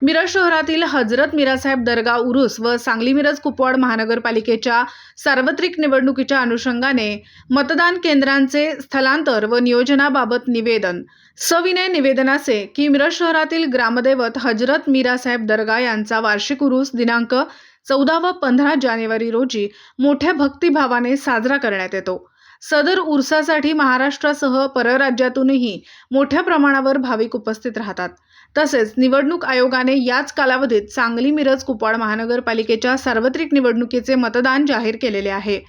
मिरज शहरातील हजरत मिरासाहेब दर्गा उरूस व सांगली मिरज कुपवाड महानगरपालिकेच्या सार्वत्रिक निवडणुकीच्या अनुषंगाने मतदान केंद्रांचे स्थलांतर व नियोजनाबाबत निवेदन सविनय निवेदनाचे की मिरज शहरातील ग्रामदैवत हजरत मिरासाहेब दर्गा यांचा वार्षिक उरूस दिनांक 14 व 15 जानेवारी रोजी मोठ्या भक्तिभावाने साजरा करण्यात येतो। सदर उर्सासाठी महाराष्ट्रासह परराज्यातूनही मोठ्या प्रमाणावर भाविक उपस्थित राहतात। तसेच निवडणूक आयोगाने याच कालावधीत सांगली मिरज कुपवाड महानगरपालिकेच्या सार्वत्रिक निवडणुकीचे मतदान जाहीर केलेले आहे।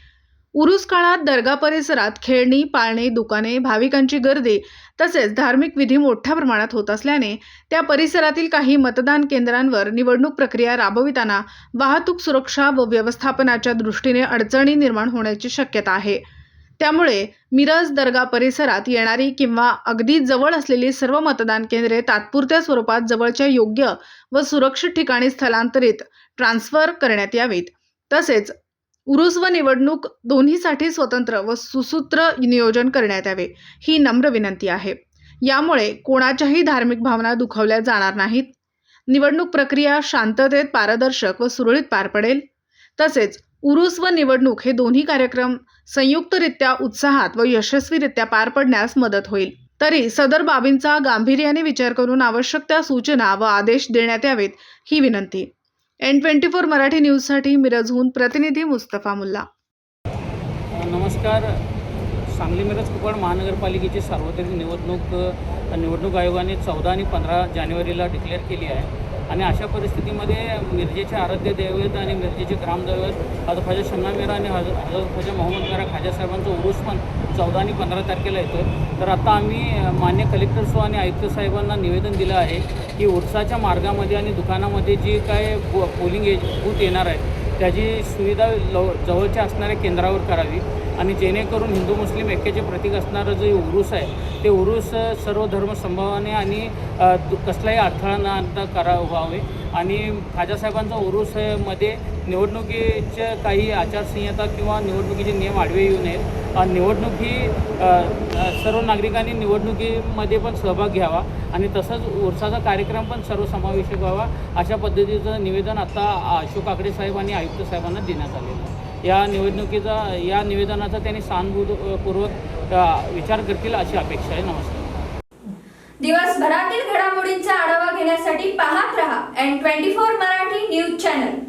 उरूस काळात दर्गा परिसरात खेळणी, पाळणे, दुकाने, भाविकांची गर्दी तसेच धार्मिक विधी मोठ्या प्रमाणात होत असल्याने त्या परिसरातील काही मतदान केंद्रांवर निवडणूक प्रक्रिया राबविताना वाहतूक सुरक्षा व व्यवस्थापनाच्या दृष्टीने अडचणी निर्माण होण्याची शक्यता आहे। त्यामुळे मिरज दर्गा परिसरात येणारी किंवा अगदी जवळ असलेली सर्व मतदान केंद्रे तात्पुरत्या स्वरूपात जवळच्या योग्य व सुरक्षित ठिकाणी स्थलांतरित ट्रान्सफर करण्यात यावीत। तसेच उरूस व निवडणूक दोन्हीसाठी स्वतंत्र व सुसूत्र नियोजन करण्यात यावे ही नम्र विनंती आहे। यामुळे कोणाच्याही धार्मिक भावना दुखावल्या जाणार नाहीत। निवडणूक प्रक्रिया शांततेत, पारदर्शक व सुरळीत पार पडेल। तसेच उरूस व निवडणूक हे दोन्ही कार्यक्रम संयुक्तरित्या उत्साहात व यशस्वीरित्या पार पडण्यास मदत होईल। तरी सदर बाबींचा गांभीर्याने विचार करून आवश्यक त्या सूचना व आदेश देण्यात यावेत ही विनंती। N24 मराठी न्यूजसाठी मिरजहून प्रतिनिधी मुस्तफा मुल्ला। नमस्कार। सांगली मिरज कुपवाड महानगरपालिकेची सार्वत्रिक निवडणूक आयोगाने 14 आणि 15 जानेवारीला डिक्लेअर केली आहे आणि अशा परिस्थितीमध्ये मिरजेचे आराध्य दैवत आणि मिरजेचे ग्रामदैवत हजरत ख्वाजा शम्मा मिरा आणि हजरत ख्वाजा मोहम्मद मिरा खाजा साहेबांचा उरूस पण 14 आणि 15 तारखेला येतो। तर आता आम्ही मान्य कलेक्टर आणि आयुक्त साहेबांना निवेदन दिलं आहे की उर्साच्या मार्गामध्ये आणि दुकानामध्ये जी काय पोलिंग बूथ येणार आहे त्याची सुविधा जवळच्या असणाऱ्या केंद्रावर करावी आणि जेणेकरून हिंदू मुस्लिम ऐक्याचे प्रतीक असणारं जे उरूस आहे ते उरूस सर्व धर्म संभावाने आणि कसलाही अडथळा न व्हावे। आणि खाजासाहेबांचा उरूसमध्ये निवडणुकीच्या काही आचारसंहिता किंवा निवडणुकीचे नियम आडवे येऊ नयेत। निवडणूक ही सर्व नागरिकांनी निवडणुकीमध्ये पण सहभाग घ्यावा आणि तसंच उर्साचा कार्यक्रम पण सर्वसमावेशक व्हावा अशा पद्धतीचं निवेदन आता अशोक आकडे साहेब आणि आयुक्त साहेबांना देण्यात आलेलं आहे। या निवेदनाचा त्यांनी सहानुभूतीपूर्वक विचार करतील अशी अपेक्षा आहे। नमस्कार। दिवसभरातील घडामोडींचा आढावा घेण्यासाठी पाहत रहा N24 मराठी न्यूज चॅनल।